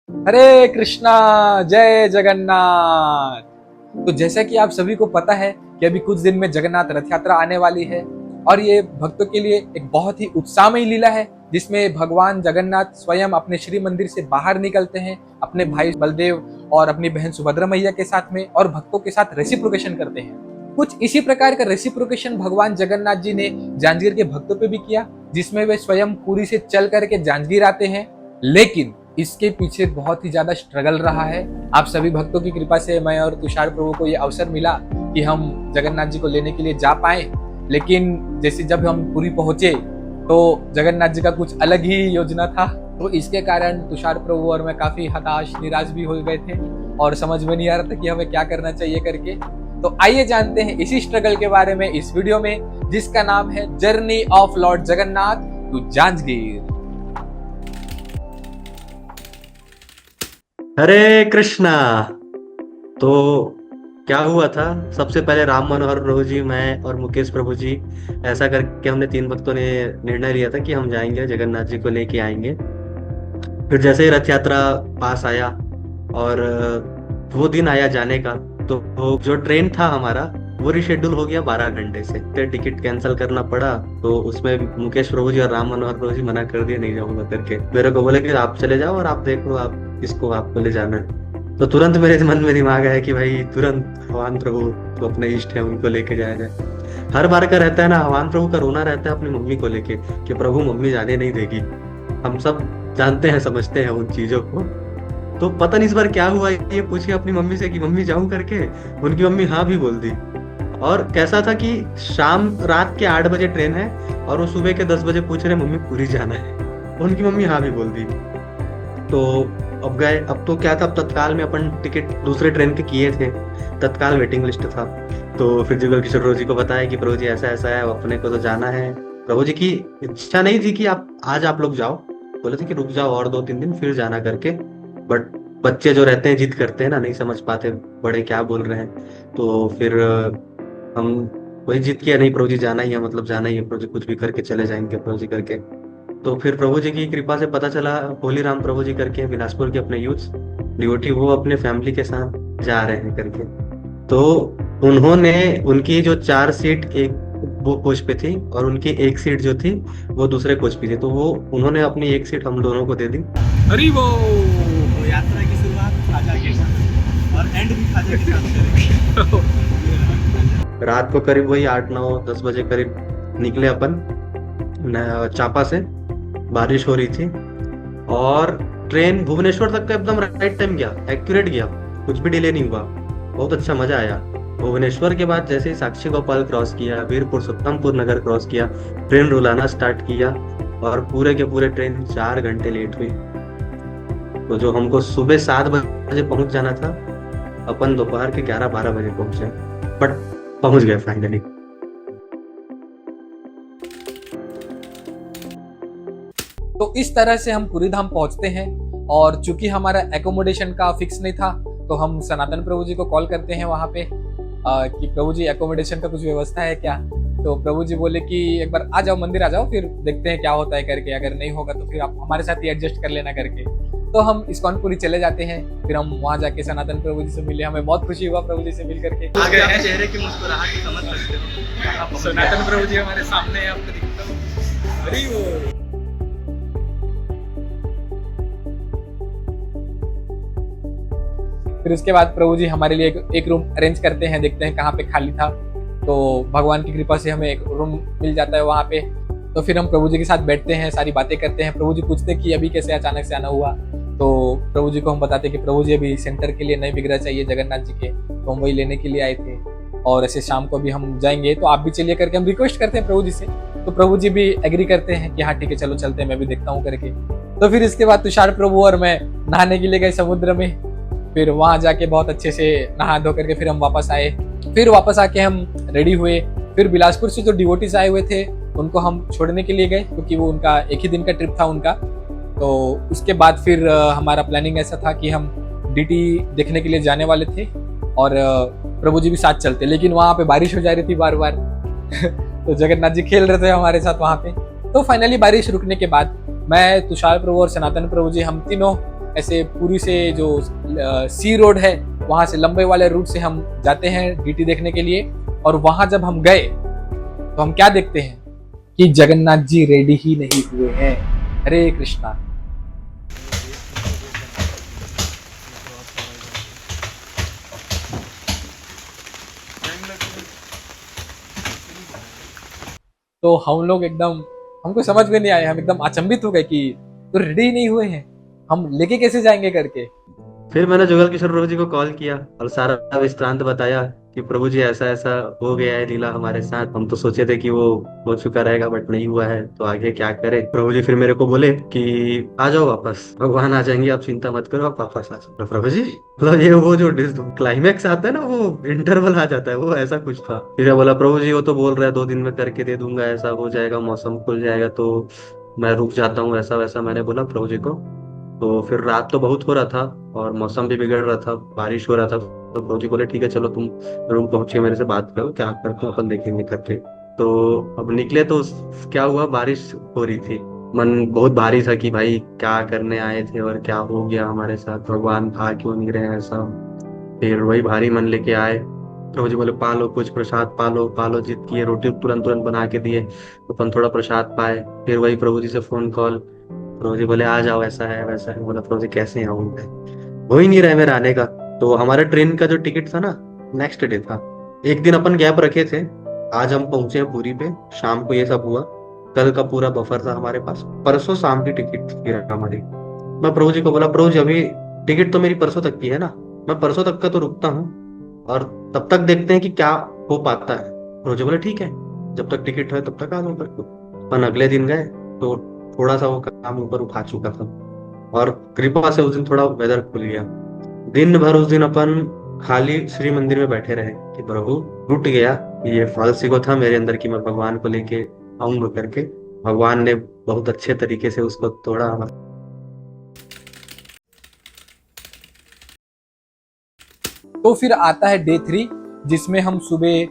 हरे कृष्णा, जय जगन्नाथ। तो जैसा कि आप सभी को पता है कि अभी कुछ दिन में जगन्नाथ रथ यात्रा आने वाली है और ये भक्तों के लिए एक बहुत ही उत्साहमयी लीला है, जिसमें भगवान जगन्नाथ स्वयं अपने श्री मंदिर से बाहर निकलते हैं अपने भाई बलदेव और अपनी बहन सुभद्रा मैया के साथ में और भक्तों के साथ रेसिप्रोकेशन करते हैं। कुछ इसी प्रकार का रेसिप्रोकेशन भगवान जगन्नाथ जी ने जांजगीर के भक्तों पे भी किया, जिसमें वे स्वयं पुरी से चल करके जांजगीर आते हैं। लेकिन इसके पीछे बहुत ही ज्यादा स्ट्रगल रहा है। आप सभी भक्तों की कृपा से मैं और तुषार प्रभु को ये अवसर मिला कि हम जगन्नाथ जी को लेने के लिए जा पाए। लेकिन जैसे जब हम पुरी पहुंचे तो जगन्नाथ जी का कुछ अलग ही योजना था, तो इसके कारण तुषार प्रभु और मैं काफी हताश निराश भी हो गए थे और समझ में नहीं आ रहा था कि हमें क्या करना चाहिए करके। तो आइए जानते हैं इसी स्ट्रगल के बारे में इस वीडियो में, जिसका नाम है journey of lord Jagannath to Janjgir. Hare Krishna. तो क्या हुआ था, सबसे पहले राम मनोहर प्रभु जी, मैं और मुकेश प्रभु जी, ऐसा करके हमने तीन भक्तों ने निर्णय लिया था कि हम जाएंगे जगन्नाथ जी को लेके आएंगे। फिर जैसे ही रथ यात्रा पास आया और वो दिन आया जाने का, तो वो जो ट्रेन था हमारा वो रिशेड्यूल हो गया 12 घंटे से। फिर टिकट कैंसिल करना पड़ा, तो उसमें मुकेश प्रभु जी और राम मनोहर प्रभु जी मना कर दिए, नहीं जाऊंगा करके। मेरे को बोले कि आप चले जाओ और आप देख लो, आप किसको आपको ले जाना है। तो तुरंत मेरे मन में दिमाग आया कि भाई तुरंत भगवान प्रभु तो अपने इष्ट है, उनको लेके जाया जाए। हर बार का रहता है ना, भगवान प्रभु का रोना रहता है अपनी मम्मी को लेके कि प्रभु मम्मी जाने नहीं देगी। हम सब जानते हैं, समझते हैं उन चीजों को। तो पता नहीं इस बार क्या हुआ, ये पूछे अपनी मम्मी से कि मम्मी जाऊं करके। उनकी मम्मी हाँ भी बोल दी। और कैसा था कि रात के 8 बजे ट्रेन है और वो सुबह के 10 बजे पूछ रहे मम्मी पुरी जाना है। उनकी मम्मी हाँ भी बोल दी। तो अब गए। अब तो क्या था, अब तत्काल में अपन टिकट दूसरे ट्रेन के किए थे, तत्काल वेटिंग लिस्ट था। तो फिर जुगल किशोर प्रभु जी को बताया कि प्रभु जी ऐसा ऐसा है, अपने को तो जाना है। प्रभु जी की इच्छा नहीं थी कि आप आज आप लोग जाओ, बोले थे कि रुक जाओ और 2-3 दिन फिर जाना करके। बट बच्चे जो रहते हैं जिद करते हैं ना, नहीं समझ पाते बड़े क्या बोल रहे हैं। तो फिर हम वही जिद किया, नहीं प्रभु जी जाना ही है, मतलब जाना ही है प्रभु जी, कुछ भी करके चले जाएंगे प्रभु जी करके। तो फिर प्रभु जी की कृपा से पता चला, होली राम प्रभु जी करके बिलासपुर के अपने यूथ डिवोटी, वो अपने फैमिली के साथ जा रहे हैं करके। तो उन्होंने, उनकी जो 4 सीट एक वो कोच पे थी और उनकी एक सीट जो थी वो दूसरे कोच पे थी, तो वो उन्होंने अपनी एक सीट हम दोनों को दे दी। हरी वो यात्रा की शुरुआत खाजा के साथ और एंड भी खाजा के साथ करेंगे। रात को करीब वही 8-9-10 बजे करीब निकले अपन चापा से। बारिश हो रही थी और ट्रेन भुवनेश्वर तक का एकदम राइट टाइम गया, एक्यूरेट गया, कुछ भी डिले नहीं हुआ। बहुत अच्छा, मजा आया। भुवनेश्वर के बाद जैसे ही साक्षी गोपाल क्रॉस किया, वीर पुरुषोत्तमपुर नगर क्रॉस किया, ट्रेन रुलाना स्टार्ट किया और पूरे के पूरे ट्रेन 4 घंटे लेट हुई। तो जो हमको सुबह 7 बजे पहुंच जाना था, अपन दोपहर के 11-12 बजे पहुंचे, बट पहुंच गए फाइनली। तो इस तरह से हम पुरी धाम पहुंचते हैं और चूंकि हमारा एकोमोडेशन का फिक्स नहीं था, तो हम सनातन प्रभु जी को कॉल करते हैं वहां पे कि प्रभु जी एकोमोडेशन का कुछ व्यवस्था है क्या। तो प्रभु जी बोले कि एक बार आ जाओ, मंदिर आ जाओ, फिर देखते हैं क्या होता है करके, अगर नहीं होगा तो फिर आप हमारे साथ ही एडजस्ट कर लेना करके। तो हम इस्कॉन पुरी चले जाते हैं। फिर हम वहां जाके सनातन प्रभु जी से मिले, हमें बहुत खुशी हुआ प्रभु जी से मिल करके। चेहरे की मुस्कुराहट समझ सकते हो, सनातन प्रभु जी हमारे सामने है, आपको दिखता हूं। हरी वो फिर उसके बाद प्रभु जी हमारे लिए एक रूम अरेंज करते हैं, देखते हैं कहाँ पे खाली था। तो भगवान की कृपा से हमें एक रूम मिल जाता है वहाँ पे। तो फिर हम प्रभु जी के साथ बैठते हैं, सारी बातें करते हैं। प्रभु जी पूछते कि अभी कैसे अचानक से आना हुआ। तो प्रभु जी को हम बताते कि प्रभु जी अभी सेंटर के लिए नए विग्रह चाहिए जगन्नाथ जी के, तो हम वही लेने के लिए आए थे और ऐसे शाम को भी हम जाएंगे, तो आप भी चलिए करके हम रिक्वेस्ट करते हैं प्रभु जी से। तो प्रभु जी भी एग्री करते हैं कि हाँ ठीक है, चलो चलते हैं, मैं भी देखता हूँ करके। तो फिर इसके बाद तुषार प्रभु और मैं नहाने के लिए गए समुद्र में। फिर वहां जाके बहुत अच्छे से नहा धो करके फिर हम वापस आए। फिर वापस आके हम रेडी हुए। फिर बिलासपुर से जो डिवोटीज आए हुए थे उनको हम छोड़ने के लिए गए, क्योंकि वो उनका एक ही दिन का ट्रिप था उनका। तो उसके बाद फिर हमारा प्लानिंग ऐसा था कि हम डीटी देखने के लिए जाने वाले थे और प्रभु जी भी साथ चलते, लेकिन वहां पे बारिश हो जा रही थी बार बार तो जगन्नाथ जी खेल रहे थे हमारे साथ वहां पे। तो फाइनली बारिश रुकने के बाद मैं, तुषार प्रभु और सनातन प्रभु जी, हम तीनों ऐसे पुरी से जो सी रोड है वहां से लंबे वाले रूट से हम जाते हैं डीटी देखने के लिए। और वहां जब हम गए तो हम क्या देखते हैं कि जगन्नाथ जी रेडी ही नहीं हुए हैं। हरे कृष्णा। तो हम लोग एकदम, हमको समझ में नहीं आया, हम एकदम अचंभित हो गए कि तो रेडी ही नहीं हुए हैं, हम लेके कैसे जाएंगे करके। फिर मैंने जुगल किशोर प्रभु जी को कॉल किया और सारा विस्तांत बताया कि प्रभु जी ऐसा ऐसा हो गया है लीला हमारे साथ। हम तो सोचे थे कि वो हो चुका रहेगा बट नहीं हुआ है, तो आगे क्या करें। प्रभु जी फिर मेरे को बोले कि आ जाओ वापस, भगवान आ जाएंगे, आप चिंता मत करो, आप वापस आ जाओ। तो प्रभु जी मतलब ये वो जो क्लाइमेक्स आता है ना, वो इंटरवल आ जाता है, वो ऐसा कुछ था। फिर मैं बोला प्रभु जी वो तो बोल रहे हैं 2 दिन में करके दे दूंगा, ऐसा हो जाएगा, मौसम खुल जाएगा तो मैं रुक जाता हूँ, ऐसा वैसा मैंने बोला प्रभु जी को। तो फिर रात तो बहुत हो रहा था और मौसम भी बिगड़ रहा था, बारिश हो रहा था। तो प्रभु जी बोले ठीक है चलो तुम रूम पहुंचे, मेरे से बात करो क्या करते हो, अपन देखेंगे करके। तो अब निकले तो क्या हुआ, बारिश हो रही थी। मन बहुत भारी था कि भाई क्या करने आए थे और क्या हो गया हमारे साथ, भगवान आ क्यों नहीं रहे हैं ऐसा। फिर वही भारी मन लेके आए। प्रभु जी बोले पालो कुछ प्रसाद, पालो पालो, जिद किए, रोटी तुरंत तुरंत बना के दिए, तो अपन थोड़ा प्रसाद पाए। फिर वही प्रभु जी से फोन कॉल, प्रभु जी बोले आ जाओ, ऐसा है वैसा है। बोला प्रभु जी कैसे आऊँ मैं, हो ही नहीं रहा है मेरा आने का। तो हमारे ट्रेन का जो टिकट था ना नेक्स्ट डे था, एक दिन अपन गैप रखे थे। आज हम पहुंचे हैं पुरी पे, शाम को ये सब हुआ। कल का पूरा बफर था हमारे पास, परसों शाम की टिकट थी हमारी। मैं प्रभु जी को बोला प्रभु जी अभी टिकट तो मेरी परसों तक की है ना, मैं परसों तक का तो रुकता हूँ और तब तक देखते हैं कि क्या हो पाता है। प्रभु जी बोले ठीक है, जब तक टिकट है तब तक आ जाओ करके। अपन अगले दिन गए तो थोड़ा सा वो काम ऊपर उठा चुका था और कृपा से उस दिन थोड़ा वेदर खुल गया। दिन भर उस दिन अपन खाली श्री मंदिर में बैठे रहे कि प्रभु टूट गया ये फालसी को था मेरे अंदर कि मैं भगवान को लेके आऊंगा करके। भगवान ने बहुत अच्छे तरीके से उसको तोड़ा। तो फिर आता है डे 3, जिसमें हम सुबह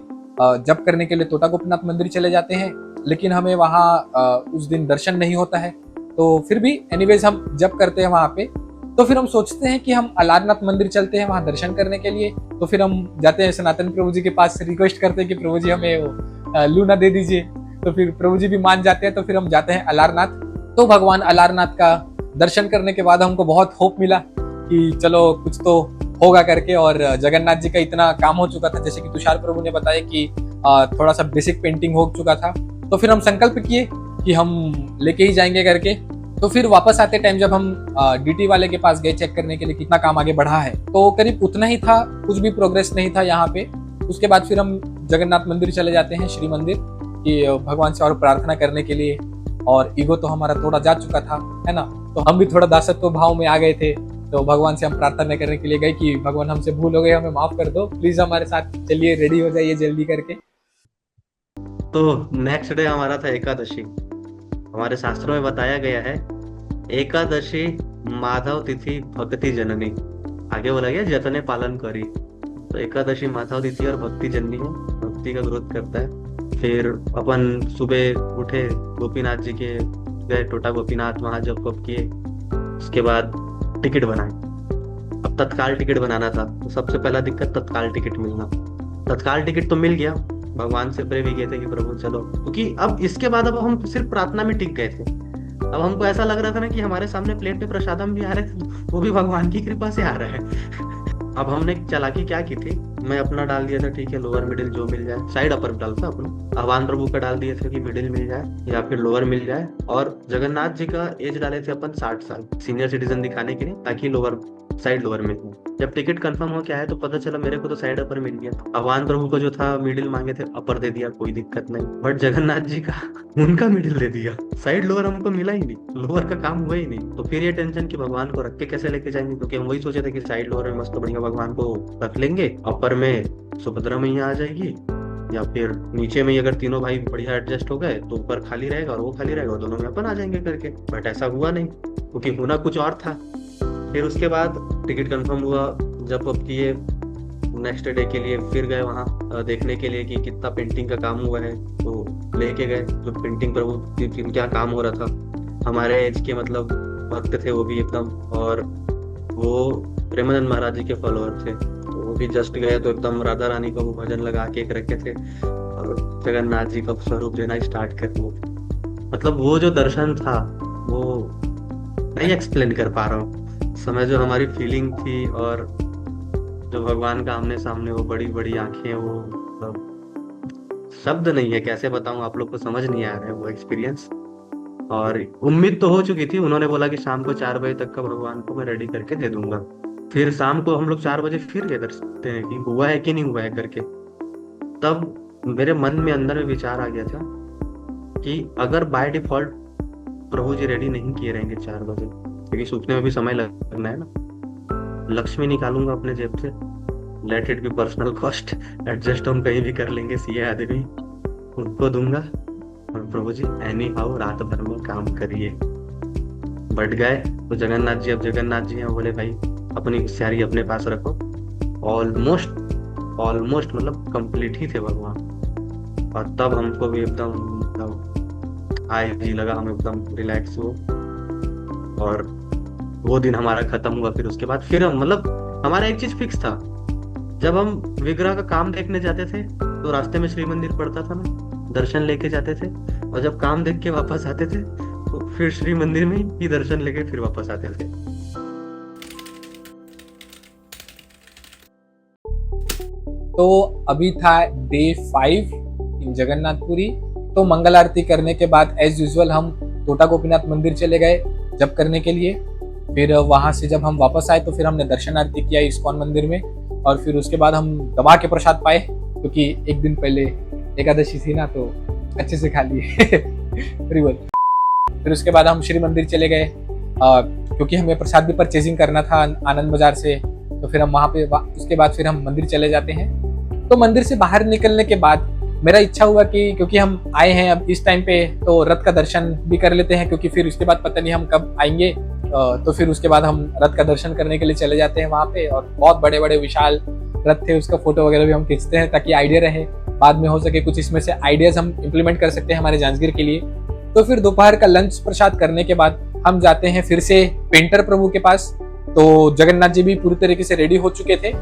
जप करने के लिए तोता गोपीनाथ मंदिर चले जाते हैं, लेकिन हमें वहाँ उस दिन दर्शन नहीं होता है। तो फिर भी एनीवेज हम जप करते हैं वहाँ पे। तो फिर हम सोचते हैं कि हम अलारनाथ मंदिर चलते हैं वहाँ दर्शन करने के लिए। तो फिर हम जाते हैं सनातन प्रभु जी के पास, रिक्वेस्ट करते हैं कि प्रभु जी हमें वो लूना दे दीजिए। तो फिर प्रभु जी भी मान जाते हैं। तो फिर हम जाते हैं अलारनाथ। तो भगवान अलारनाथ का दर्शन करने के बाद हमको बहुत होप मिला कि चलो कुछ तो होगा करके। और जगन्नाथ जी का इतना काम हो चुका था, जैसे कि तुषार प्रभु ने बताया कि थोड़ा सा बेसिक पेंटिंग हो चुका था। तो फिर हम संकल्प किए कि हम लेके ही जाएंगे करके। तो फिर वापस आते टाइम जब हम डीटी वाले के पास गए चेक करने के लिए कितना काम आगे बढ़ा है, तो करीब उतना ही था, कुछ भी प्रोग्रेस नहीं था यहाँ पे। उसके बाद फिर हम जगन्नाथ मंदिर चले जाते हैं, श्री मंदिर, कि भगवान से और प्रार्थना करने के लिए। और ईगो तो हमारा थोड़ा जा चुका था, है ना, तो हम भी थोड़ा दासत्व भाव में आ गए थे। तो भगवान से हम प्रार्थना करने के लिए गए कि भगवान हमसे भूल हो गई, हमें माफ कर दो, प्लीज हमारे साथ चलिए, रेडी हो जाइए जल्दी करके। तो नेक्स्ट डे हमारा था एकादशी। हमारे शास्त्रों में बताया गया है एकादशी माधव तिथि भक्ति जननी, आगे बोला गया जतने पालन करी। तो एकादशी माधव तिथि और भक्ति जननी है, भक्ति का विरोध करता है। फिर अपन सुबह उठे, गोपीनाथ जी के गए, टोटा गोपीनाथ, वहां जब किए। उसके बाद टिकट बनाए। अब तत्काल टिकट बनाना था, तो सबसे पहला दिक्कत तत्काल टिकट मिलना। तत्काल टिकट तो मिल गया, भगवान से प्रे भी किए थे कि प्रभु चलो, क्योंकि अब इसके बाद अब हम सिर्फ प्रार्थना में टिक गए थे। अब हमको ऐसा लग रहा था ना कि हमारे सामने प्लेट पे प्रसादम भी आ रहे थे, वो भी भगवान की कृपा से आ रहा है। अब हमने चालाकी क्या की थी, मैं अपना डाल दिया था ठीक है लोअर मिडिल जो मिल जाए, साइड अपर डालता अपना। आह्वान प्रभु का डाल दिया था कि मिडिल मिल जाए या फिर लोअर मिल जाए। और जगन्नाथ जी का एज डाले थे अपन 60 साल, सीनियर सिटीजन दिखाने के लिए, ताकि लोअर साइड लोअर में हो। जब टिकट कंफर्म हो क्या है तो पता चला मेरे को तो साइड अपर मिल गया। आह्वान प्रभु को जो था मिडिल मांगे थे, अपर दे दिया, कोई दिक्कत नहीं। बट जगन्नाथ जी का उनका मिडिल दे दिया, साइड लोअर हमको मिला ही नहीं, लोअर का काम हुआ ही नहीं। तो फिर ये टेंशन कि भगवान को रख के कैसे लेके जाएंगे, क्योंकि हम वही सोचे थे कि साइड लोअर में मस्त बढ़िया भगवान को रख लेंगे, अपर में सुभद्रा मैया आ जाएगी, या फिर नीचे में अगर तीनों भाई बढ़िया एडजस्ट हो गए तो ऊपर खाली रहेगा और वो खाली रहेगा और दोनों में अपन आ जाएंगे करके। बट ऐसा हुआ नहीं, क्योंकि होना कुछ और था। फिर उसके बाद टिकट कंफर्म हुआ, जब अब किए, नेक्स्ट डे के लिए फिर गए वहाँ देखने के लिए कि कितना पेंटिंग का काम हुआ है। तो लेके गए जो पेंटिंग प्रभु क्या काम हो रहा था। हमारे एज के मतलब भक्त थे वो भी एकदम, और वो प्रेमानंद महाराज जी के फॉलोअर थे, तो वो भी जस्ट गए तो एकदम राधा रानी को वो भजन लगा के एक रखे थे और जगन्नाथ जी का स्वरूप देना स्टार्ट कर दिया। मतलब वो जो दर्शन था वो नहीं एक्सप्लेन कर पा रहा हूँ। समय जो हमारी फीलिंग थी और जो भगवान का आमने सामने वो बड़ी बड़ी आंखें, वो मतलब शब्द नहीं है, कैसे बताऊं, आप लोग को समझ नहीं आ रहा है वो एक्सपीरियंस। और उम्मीद तो हो चुकी थी, उन्होंने बोला कि शाम को 4 बजे तक का भगवान को मैं रेडी करके दे दूंगा। फिर शाम को हम लोग 4 बजे फिर गए दर्शन हैं कि हुआ है कि नहीं हुआ है करके। तब मेरे मन में अंदर में विचार आ गया था कि अगर by default Prabhu ji ready नहीं किए रहेंगे 4 बजे, क्योंकि सूखने में भी समय लगना है ना, लक्ष्मी निकालूंगा अपने जेब से, let it be personal cost, adjust हम कहीं भी कर लेंगे, सीए आदमी, उनको दूंगा और प्रभु जी एनी हाउ रात भर में काम करिए। बढ़ गए तो जगन्नाथ जी, अब जगन्नाथ जी हैं, बोले भाई अपनी होशियारी अपने पास रखो। ऑलमोस्ट मतलब कंप्लीट ही थे भगवान। और तब हमको भी एकदम मतलब हाई जी लगा, हम एकदम रिलैक्स हो। और वो दिन हमारा खत्म हुआ। फिर उसके बाद फिर हम मतलब हमारा एक चीज फिक्स था, जब हम विग्रह का काम देखने जाते थे तो रास्ते में श्री मंदिर पड़ता था ना, दर्शन लेके जाते थे, और जब काम देख के वापस आते थे तो फिर श्री मंदिर में ही दर्शन लेके फिर वापस आते थे। तो अभी था डे 5 इन जगन्नाथपुरी। तो मंगल आरती करने के बाद एज यूजुअल हम टोटा गोपीनाथ मंदिर चले गए जप करने के लिए। फिर वहां से जब हम वापस आए तो फिर हमने दर्शन आरती किया इस्कॉन मंदिर में, और फिर उसके बाद हम दबा के प्रसाद पाए, क्योंकि एक दिन पहले एकादशी थी ना, तो अच्छे से खा लिए। फिर उसके बाद हम श्री मंदिर चले गए, क्योंकि हमें प्रसाद भी परचेजिंग करना था आनंद बाजार से। तो फिर हम वहाँ पे उसके बाद फिर हम मंदिर चले जाते हैं। तो मंदिर से बाहर निकलने के बाद मेरा इच्छा हुआ कि क्योंकि हम आए हैं अब इस टाइम पे, तो रथ का दर्शन भी कर लेते हैं, क्योंकि फिर उसके बाद पता नहीं हम कब आएंगे। तो फिर उसके बाद हम रथ का दर्शन करने के लिए चले जाते हैं वहाँ पे। और बहुत बड़े बड़े विशाल रथ थे, उसका फोटो वगैरह भी हम खींचते हैं ताकि आइडिया रहे, बाद में हो सके कुछ इसमें से आइडियाज हम इम्प्लीमेंट कर सकते हैं हमारे जांजगीर के लिए। तो फिर दोपहर का लंच प्रसाद करने के बाद हम जाते हैं फिर से पेंटर प्रभु के पास। तो जगन्नाथ जी भी पूरी तरीके से रेडी हो चुके थे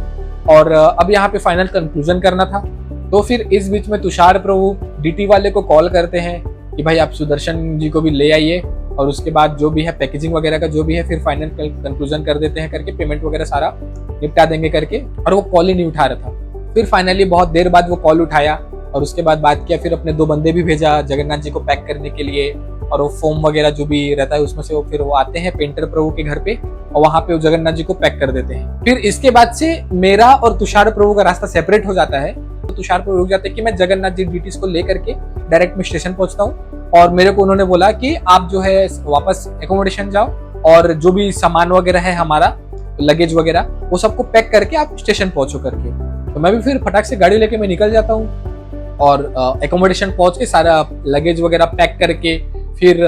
और अब यहाँ पे फाइनल कंक्लूजन करना था। तो फिर इस बीच में तुषार प्रभु डीटी वाले को कॉल करते हैं कि भाई आप सुदर्शन जी को भी ले आइए, और उसके बाद जो भी है पैकेजिंग वगैरह का जो भी है फिर फाइनल कंक्लूजन कर देते हैं करके, पेमेंट वगैरह सारा निपटा देंगे करके। और वो कॉल ही नहीं उठा रहा था। फिर फाइनली बहुत देर बाद वो कॉल उठाया और उसके बाद बात किया। फिर अपने 2 बंदे भी भेजा जगन्नाथ जी को पैक करने के लिए, और वो फोम वगैरह जो भी रहता है उसमें से वो फिर वो आते हैं पेंटर प्रभु के घर पे और वहां पे वो जगन्नाथ जी को पैक कर देते हैं। फिर इसके बाद से मेरा और तुषार प्रभु का रास्ता सेपरेट हो जाता है। तो तुषार प्रभु रुक जाते हैं कि मैं जगन्नाथ जी डीटीज को लेकर के डायरेक्ट में स्टेशन पहुंचता हूँ, और मेरे को उन्होंने बोला कि आप जो है वापस एकोमोडेशन जाओ और जो भी सामान वगैरह है हमारा लगेज वगैरह वो सबको पैक करके आप स्टेशन पहुंचो करके। तो मैं भी फिर फटाक से गाड़ी लेके मैं निकल जाता हूँ और एकोमोडेशन पहुंच के सारा लगेज वगैरह पैक करके फिर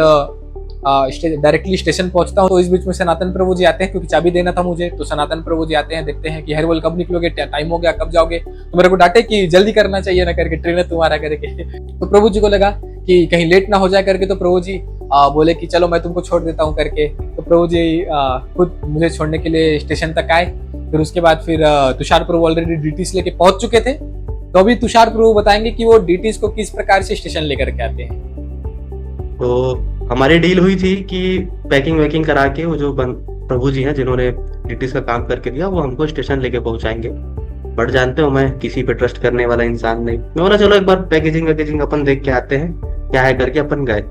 डायरेक्टली स्टेशन पहुंचता हूँ। तो इस बीच में सनातन प्रभु जी आते हैं, क्योंकि चाबी देना था मुझे। तो सनातन प्रभु जी आते हैं, देखते हैं कि हेरवल कब निकलोगे, टाइम हो गया, कब जाओगे। तो मेरे को डांटे कि जल्दी करना चाहिए ना करके, ट्रेन है तुम्हारा करके। तो प्रभु जी को लगा कि कहीं लेट ना हो जाए करके, तो प्रभु जी बोले कि चलो मैं तुमको छोड़ देता हूँ करके। तो प्रभु जी खुद मुझे छोड़ने के लिए स्टेशन तक आए। फिर उसके बाद फिर तुषार प्रभु ऑलरेडी डीटीज लेके पहुंच चुके थे। तो अभी तुषार प्रभु बताएंगे कि वो डीटीज को किस प्रकार से स्टेशन लेकर के आते हैं। तो हमारी डील हुई थी कि पैकिंग वैकिंग करा के वो जो प्रभु जी हैं जिन्होंने डीटीज का काम करके दिया, वो हमको स्टेशन लेके पहुंचाएंगे। बट जानते हो मैं किसी पे ट्रस्ट करने वाला इंसान नहीं। मैं बोला चलो एक बार पैकेजिंग अपन देख के आते हैं क्या है करके अपन गए,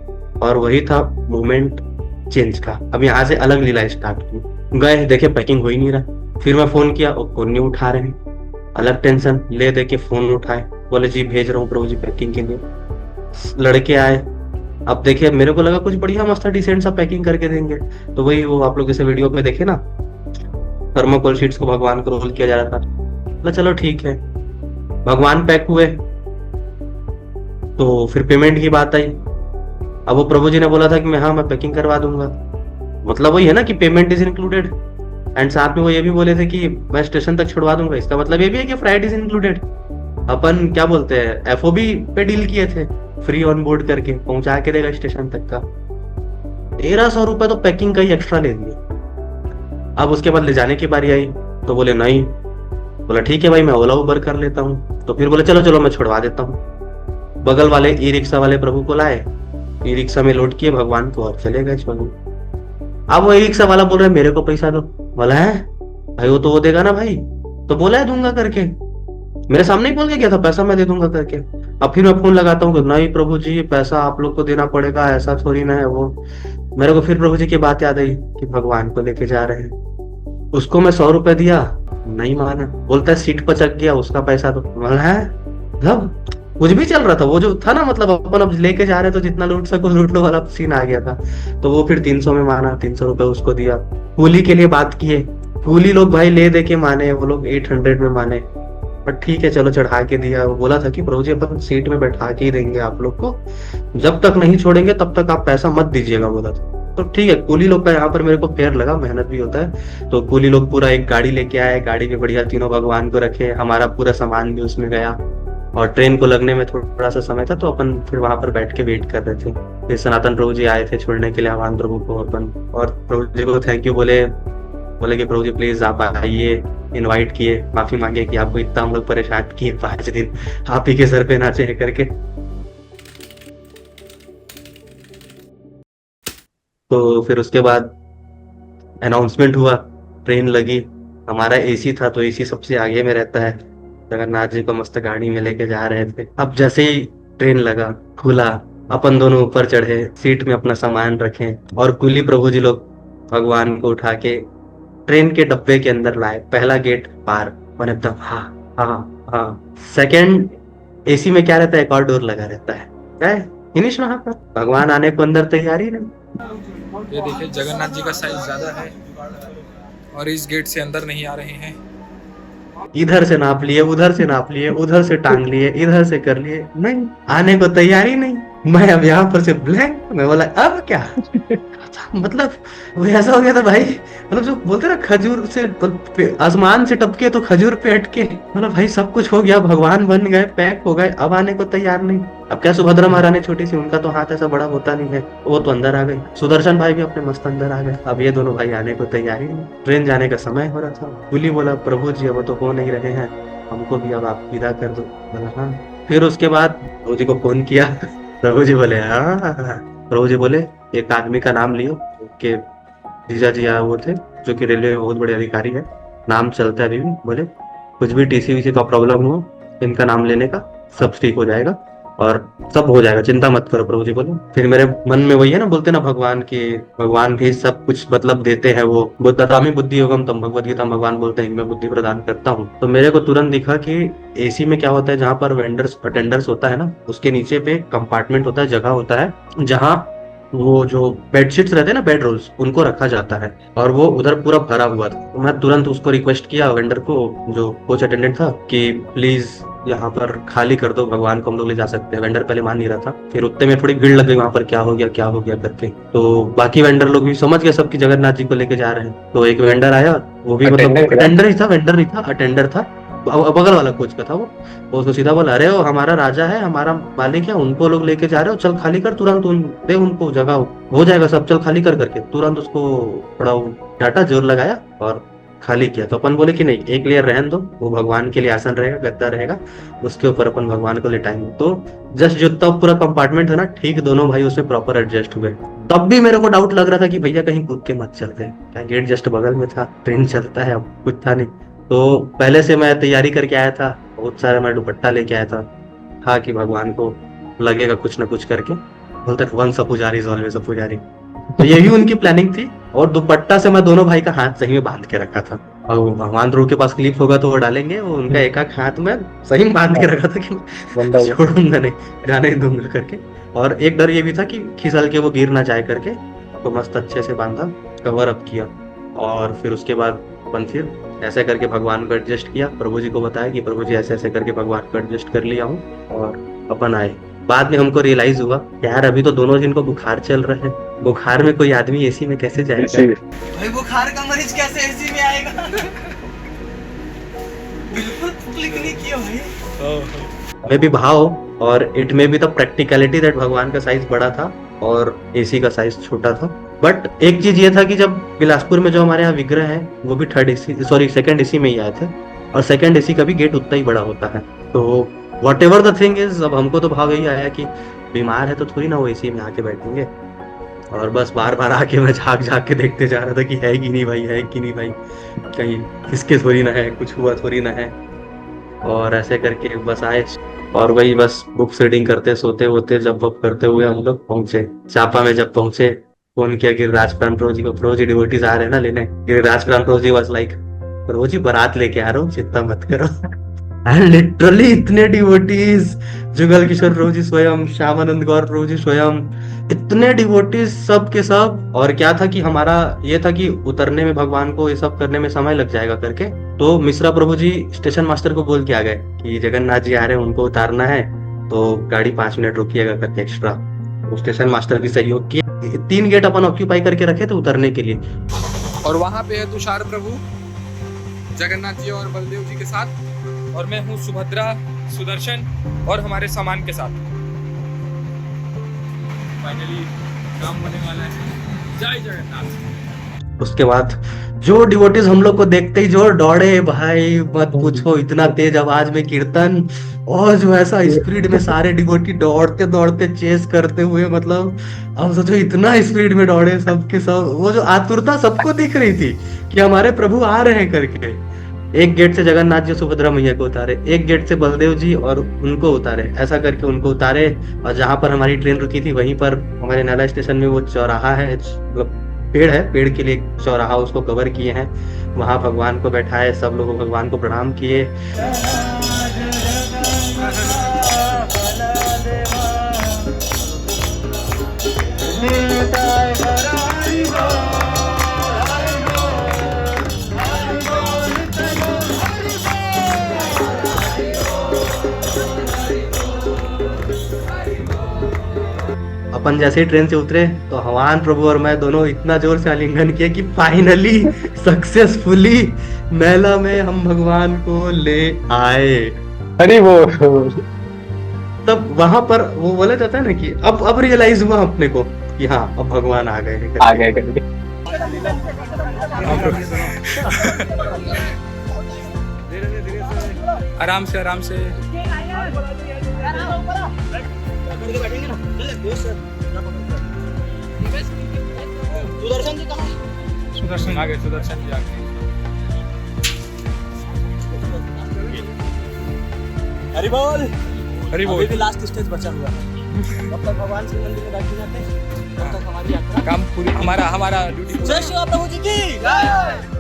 और वही था मोमेंट चेंज का। अब यहाँ से अलग लीला स्टार्ट की। गए देखे पैकिंग हो ही नहीं रहा। फिर मैं फोन किया, फोन नहीं उठा रहे हैं। अलग टेंशन, ले दे के फोन उठाए, बोले जी भेज रहा हूँ प्रभु जी पैकिंग के लिए। लड़के आए, अब देखिए मेरे को लगा कुछ बढ़िया मस्त डिसेंट सा पैकिंग करके देंगे। तो वही वो आप लोग जैसे वीडियो में देखे ना, थर्मोकोल शीट्स को भगवान को रोल किया जा रहा था। चलो ठीक है, भगवान पैक हुए। तो फिर पेमेंट की बात आई। अब वो प्रभु जी ने बोला था कि मैं पैकिंग करवा दूंगा। मतलब वही है ना कि पेमेंट इज इंक्लूडेड, एंड साथ में वो ये भी बोले थे कि मैं स्टेशन तक छुड़वा दूंगा। इसका मतलब ये भी है कि फ्लाइट इज इंक्लूडेड। अपन क्या बोलते हैं, एफओबी पे डील किए थे, फ्री ऑन बोर्ड करके पहुंचा के देगा स्टेशन तक का। 1300 रुपए तो पैकिंग का ही एक्स्ट्रा ले दिए। अब उसके बाद ले जाने की बारी आई तो बोले नहीं। बोला ठीक है भाई, मैं ओला उबर कर लेता हूँ। तो फिर बोले चलो चलो मैं छुड़वा देता हूँ। बगल वाले ई रिक्शा वाले प्रभु को लाए, ई रिक्शा में लोड किए भगवान को और चले गए प्रभु। अब वो ई रिक्शा वाला बोल रहा है मेरे को पैसा दो। बोला है भाई वो तो वो देगा ना भाई, तो बोला है दूंगा करके, मेरे सामने ही बोल के गया था पैसा मैं दे दूंगा करके। अब फिर मैं फोन लगाता हूँ नहीं प्रभु जी पैसा आप लोग को देना पड़ेगा, ऐसा थोड़ी ना है वो। मेरे को फिर प्रभु जी की बात याद आई कि भगवान को लेके जा रहे हैं। उसको मैं 100 रुपए दिया, नहीं माना, बोलता है सीट पर चक गया उसका पैसा तो। बोला है मतलब कुछ भी चल रहा था वो जो था ना, मतलब अपन अब लेके जा रहे तो जितना लूट सको लूट लो वाला सीन आ गया था। तो वो फिर 300 में माना, 300 रुपए उसको दिया। कूली के लिए बात किए, कूली लोग भाई ले दे के माने, वो लोग 800 में माने। पर ठीक है चलो चढ़ा के दिया। वो बोला था कि प्रभु जी अपन सीट में बैठा के ही देंगे आप लोग को, जब तक नहीं छोड़ेंगे तब तक आप पैसा मत दीजिएगा, बोला था। तो ठीक है, कूली लोग का यहाँ पर मेरे को फेयर लगा, मेहनत भी होता है। तो कूली लोग पूरा एक गाड़ी लेके आए, गाड़ी में बढ़िया तीनों भगवान को रखे, हमारा पूरा सामान भी उसमें गया। और ट्रेन को लगने में थोड़ा सा समय था तो अपन फिर वहां पर बैठ के वेट कर रहे थे। फिर सनातन प्रभु जी आए थे छोड़ने के लिए आह्वान प्रभु को अपन, और प्रभु जी को थैंक यू बोले कि प्रभु जी प्लीज आप आइए, इनवाइट किए, माफी मांगे कि आपको इतना हम लोग परेशान किए 5 दिन, आप ही के सर पे नाचे करके। तो फिर उसके बाद अनाउंसमेंट हुआ, ट्रेन लगी, हमारा एसी था तो एसी सबसे आगे में रहता है, जगन्नाथ जी को मस्त गाड़ी में लेके जा रहे थे। अब जैसे ही ट्रेन लगा, खुला, अपन दोनों ऊपर चढ़े, सीट में अपना सामान रखे और कुली प्रभु जी लोग भगवान को उठा के ट्रेन के डब्बे के अंदर लाए। पहला गेट पार, और एकदम हाँ। सेकंड एसी में क्या रहता है, एक और डोर लगा रहता है, क्या है फिनिश वहां पर, भगवान आने को अंदर तैयारी नहीं। ये देखिए जगन्नाथ जी का साइज ज्यादा है और इस गेट से अंदर नहीं आ रहे हैं। इधर से नाप लिए, उधर से नाप लिए, उधर से टांग लिए, इधर से कर लिए, नहीं आने को तैयारी नहीं। मैं अब यहाँ पर से ब्लैंक, मैं बोला अब क्या मतलब वो ऐसा हो गया था भाई, मतलब जो बोलते ना खजूर से आसमान से टपके तो खजूर पे अटके, मतलब भाई सब कुछ हो गया, भगवान बन गए, पैक हो गए, अब आने को तैयार नहीं। अब क्या सुभद्रा महारानी छोटी सी, उनका तो हाथ ऐसा बड़ा होता नहीं है, वो तो अंदर आ गई, सुदर्शन भाई भी अपने मस्त अंदर आ गए। अब ये दोनों भाई आने को तैयारी नहीं। ट्रेन जाने का समय हो रहा था, कुली बोला प्रभु जी अब तो हो नहीं रहे हैं, हमको भी अब आप विदा कर दो। बोला हाँ। फिर उसके बाद प्रभु जी को फोन किया, प्रभु जी बोले हाँ। प्रभु जी बोले एक आदमी का नाम लियो, के जीजा जी आए वो थे, जो कि रेलवे में बहुत बड़े अधिकारी है, नाम चलता है अभी भी। बोले कुछ भी टीसी वीसी का प्रॉब्लम हो, इनका नाम लेने का, सब ठीक हो जाएगा और सब हो जाएगा, चिंता मत करो, प्रभु जी बोले। फिर मेरे मन में वही है ना, बोलते ना भगवान की, भगवान भी सब कुछ मतलब देते हैं, वो बुद्धतामी बुद्धि योगम तम, भगवद गीता भगवान बोलते हैं मैं बुद्धि प्रदान करता हूँ। तो मेरे को तुरंत दिखा कि एसी में क्या होता है, जहाँ पर वेंडर्स अटेंडर्स होता है ना, उसके नीचे पे कंपार्टमेंट होता है, जगह होता है, जहाँ वो जो बेडशीट्स रहते हैं ना, बेड रोल्स, उनको रखा जाता है, और वो उधर पूरा भरा हुआ था। तो मैं तुरंत उसको रिक्वेस्ट किया वेंडर को, जो कोच अटेंडेंट था, कि प्लीज यहाँ पर खाली कर दो, भगवान को हम लोग ले जा सकते हैं। वेंडर पहले मान नहीं रहा था, फिर उतने में थोड़ी भीड़ लग गई वहां पर, क्या हो गया करके। तो बाकी वेंडर लोग भी समझ गए सबकी जगन्नाथ जी को लेके जा रहे हैं। तो एक वेंडर आया, वो भी मतलब अटेंडर ही था, वेंडर नहीं था, अटेंडर था, बगल वाला कोच का था वो। उसको सीधा बोला अरे वो हमारा राजा है, हमारा मालिक है, उनको लोग लेके जा रहे हो, चल खाली कर तुरंत, दे उनको जगह, हो जाएगा सब, चल खाली कर करके तुरंत उसको थोड़ा डाटा जोर लगाया और खाली किया। तो अपन बोले कि नहीं, एक लेयर रहने दो, वो भगवान के लिए आसन रहेगा, गद्दा रहेगा, उसके ऊपर अपन भगवान को लेटाएंगे। तो जस्ट जो तब पूरा कंपार्टमेंट था ना, ठीक दोनों भाई उसमें प्रॉपर एडजस्ट हुए। तब भी मेरे को डाउट लग रहा था कि भैया कहीं कूद के मत चलते, क्या गेट जस्ट बगल में था, ट्रेन चलता है, अब कुछ था नहीं। तो पहले से मैं तैयारी करके आया था, बहुत सारा मैं दुपट्टा लेके आया था कि भगवान को लगेगा कुछ ना कुछ करके। बोलते वंस अ पुजारी इज ऑलवेज अ पुजारी। तो ये भी उनकी प्लानिंग थी। और दुपट्टा से मैं दोनों भाई का हाथ सही में बांध के रखा था, और भगवान ध्रुव के पास क्लिप होगा तो वो डालेंगे, वो उनका एक हाथ में सही में बांध के रखा था कि छोड़ूंगा नहीं, जाने दूंगा करके। और एक डर ये भी था कि खिसल के वो गिर ना जाए करके, तो मस्त अच्छे से बांधा, कवर अप किया। और फिर उसके बाद अपन फिर ऐसे करके भगवान को एडजस्ट किया, प्रभु जी को बताया कि प्रभु जी ऐसे ऐसे करके भगवान को एडजस्ट कर लिया हूँ, और अपन आए। बाद में हमको रियलाइज हुआ यार अभी तो दोनों जिनको बुखार चल रहा है, बुखार में कोई आदमी एसी में कैसे जाएगा? भाई बुखार का मरीज कैसे एसी में आएगा? बिल्कुल क्लिक नहीं किया भाई। मे बी भाव, और it may be the practicality that भगवान का साइज बड़ा था और एसी का साइज छोटा था। बट एक चीज ये था कि जब बिलासपुर में जो हमारे यहाँ विग्रह है वो भी third AC sorry second AC में ही आए थे, और सेकंड एसी का भी गेट उतना ही बड़ा होता है। तो what ever the thing is, अब हमको तो भाव यही आया कि बीमार है तो थोड़ी ना वो एसी में आके बैठेंगे, और बस बार बार आके मैं झाँक झाँक के देखते जा रहा था कि है कि नहीं भाई, है कि नहीं भाई, कहीं किसके थोड़ी ना है, कुछ हुआ थोड़ी ना है। और ऐसे करके बस आए, और वही बस बुक्स रीडिंग करते सोते होते जब वब करते हुए हम लोग पहुंचे चापा में। जब पहुंचे फोन किया गिरिराज प्रांत जी को, प्रभु जी डिवोटीज आ रहे हैं ना लेने। गिरिराज प्रांत जी वाज लाइक, प्रभु जी बारात लेके आ रहा हूँ, चिंता मत करो। एंड लिटरली इतने डिवोटीज, जुगल किशोर प्रभु जी स्वयं, श्यामानंद गौर प्रभु जी स्वयं, इतने डिवोटीज सब के सब। और क्या था कि हमारा ये था कि उतरने में भगवान को ये सब करने में समय लग जाएगा करके, तो मिश्रा प्रभु जी स्टेशन मास्टर को बोल के आ गए कि जगन्नाथ जी आ रहे हैं, उनको उतारना है, तो गाड़ी 5 मिनट रुकिएगा करके एक्स्ट्रा। तो स्टेशन मास्टर भी सहयोग किए, 3 गेट अपन ऑक्यूपाई करके रखे थे उतरने के लिए। और वहां पे है तुषार प्रभु जगन्नाथ जी और बलदेव जी के साथ, और मैं हूँ सुभद्रा, सुदर्शन और हमारे सामान के साथ। फाइनली काम होने वाला है। जय जगन्नाथ। उसके बाद जो डिवोटीज हम लोग को देखते ही जो दौड़े भाई, मत पूछो, इतना तेज आवाज में कीर्तन, और जो ऐसा स्पीड में सारे डिवोटी दौड़ते दौड़ते चेस करते हुए, मतलब अब सोचो इतना स्पीड में दौड़े सबके सब। वो जो आतुरता सबको दिख रही थी कि हमारे प्रभु आ रहे हैं करके। एक गेट से जगन्नाथ जी सुभद्रा मैया को उतारे, एक गेट से बलदेव जी और उनको उतारे, ऐसा करके उनको उतारे। और जहां पर हमारी ट्रेन रुकी थी वहीं पर हमारे नाला स्टेशन में वो चौराहा है, मतलब पेड़ है, पेड़ के लिए एक चौराहा उसको कवर किए हैं, वहां भगवान को बैठाए, सब लोगों भगवान को प्रणाम किए। अपन जैसे ही ट्रेन से उतरे तो हवान प्रभु और मैं दोनों इतना जोर से आलिंगन किए कि फाइनली सक्सेसफुली मेला में हम भगवान को ले आए। अरे वो तब वहां पर वो बोला जाता है ना कि अब रियलाइज हुआ अपने को कि हाँ अब भगवान आ गए हैं। आ गए करके। आराम से आराम से। सुदर्शन जी कहाँ? सुदर्शन आ गए, सुदर्शन जी आ गए। हरि बोल। हरि बोल। अभी भी लास्ट स्टेज बचा हुआ है। तब तक भगवान श्री मंदिर में बैठे जाते हैं, तब तक हमारी यात्रा काम पूरी, हमारा ड्यूटी। जय श्री प्रभु जी की।